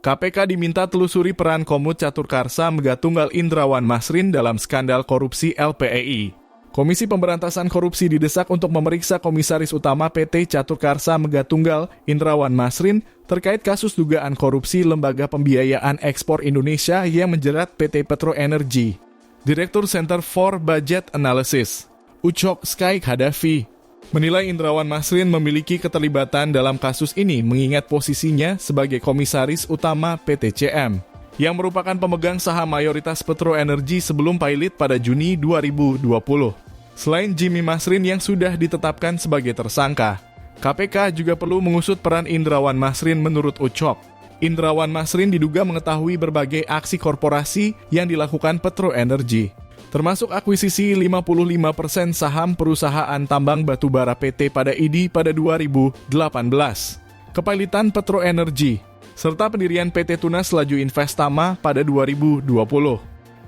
KPK diminta telusuri peran Komut Caturkarsa Megatunggal Indrawan Masrin dalam skandal korupsi LPEI. Komisi Pemberantasan Korupsi didesak untuk memeriksa Komisaris Utama PT Caturkarsa Megatunggal Indrawan Masrin terkait kasus dugaan korupsi Lembaga Pembiayaan Ekspor Indonesia yang menjerat PT Petro Energy. Direktur Center for Budget Analysis, Ucok Sky Khadafi, menilai Indrawan Masrin memiliki keterlibatan dalam kasus ini mengingat posisinya sebagai Komisaris Utama PTCM, yang merupakan pemegang saham mayoritas Petro Energy sebelum pilot pada Juni 2020. Selain Jimmy Masrin yang sudah ditetapkan sebagai tersangka, KPK juga perlu mengusut peran Indrawan Masrin menurut Ucok. Indrawan Masrin diduga mengetahui berbagai aksi korporasi yang dilakukan Petro Energy, termasuk akuisisi 55% saham perusahaan tambang batubara PT pada ID pada 2018, kepilitan Petro Energy, serta pendirian PT Tunas Laju Investama pada 2020.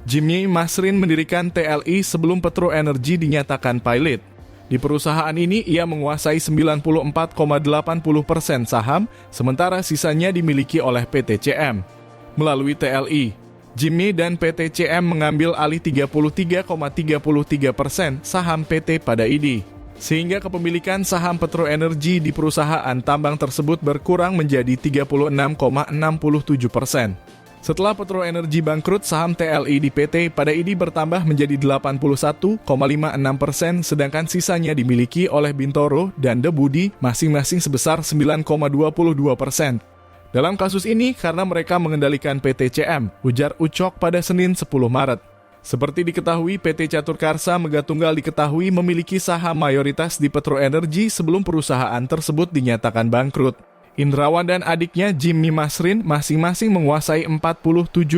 Jimmy Masrin mendirikan TLI sebelum Petro Energy dinyatakan pilot. Di perusahaan ini ia menguasai 94,80% saham, sementara sisanya dimiliki oleh PTCM. Melalui TLI, Jimmy dan PTCM mengambil alih 33,33% saham PT pada ID, sehingga kepemilikan saham Petro Energy di perusahaan tambang tersebut berkurang menjadi 36,67%. Setelah Petro Energy bangkrut, saham TLI di PT pada ID bertambah menjadi 81,56%, sedangkan sisanya dimiliki oleh Bintoro dan The Budi masing-masing sebesar 9,22%. Dalam kasus ini, karena mereka mengendalikan PTCM, ujar Ucok pada Senin 10 Maret. Seperti diketahui, PT Caturkarsa Megatunggal diketahui memiliki saham mayoritas di Petro Energy sebelum perusahaan tersebut dinyatakan bangkrut. Indrawan dan adiknya Jimmy Masrin masing-masing menguasai 47,45%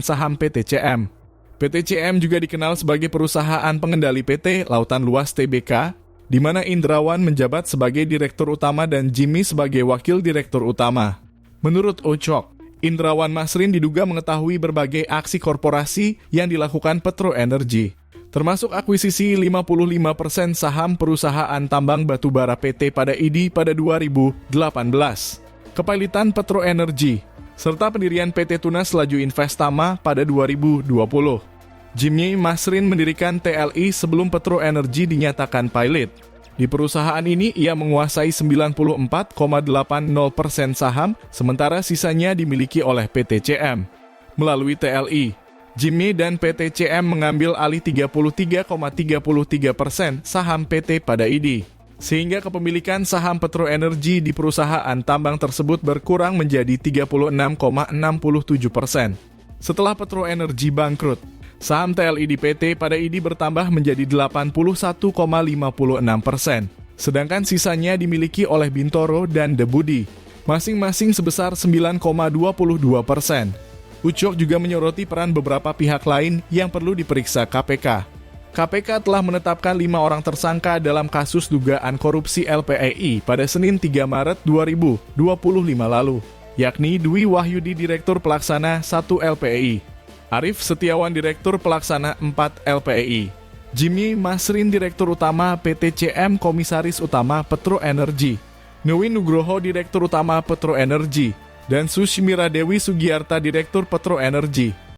saham PTCM. PTCM juga dikenal sebagai perusahaan pengendali PT Lautan Luas Tbk, di mana Indrawan menjabat sebagai Direktur Utama dan Jimmy sebagai Wakil Direktur Utama. Menurut Ucok, Indrawan Masrin diduga mengetahui berbagai aksi korporasi yang dilakukan Petro Energy, termasuk akuisisi 55% saham perusahaan tambang batubara PT pada ID pada 2018, kepilitan Petro Energy, serta pendirian PT Tunas Laju Investama pada 2020. Jimmy Masrin mendirikan TLI sebelum Petro Energy dinyatakan pilot. Di perusahaan ini ia menguasai 94,80% saham, sementara sisanya dimiliki oleh PTCM. Melalui TLI, Jimmy dan PTCM mengambil alih 33,33% saham PT pada ID, sehingga kepemilikan saham Petro Energy di perusahaan tambang tersebut berkurang menjadi 36,67%. Setelah Petro Energy bangkrut, saham TLI di PT pada ID bertambah menjadi 81,56%, sedangkan sisanya dimiliki oleh Bintoro dan The Budi, masing-masing sebesar 9,22%. Ucok juga menyoroti peran beberapa pihak lain yang perlu diperiksa KPK. KPK telah menetapkan 5 orang tersangka dalam kasus dugaan korupsi LPEI pada Senin 3 Maret 2025 lalu, yakni Dwi Wahyudi Direktur Pelaksana 1 LPEI, Arif Setiawan Direktur Pelaksana 4 LPEI, Jimmy Masrin Direktur Utama PTCM Komisaris Utama Petro Energy, Newin Nugroho Direktur Utama Petro Energy, dan Sushmira Dewi Sugiarta Direktur Petro Energy.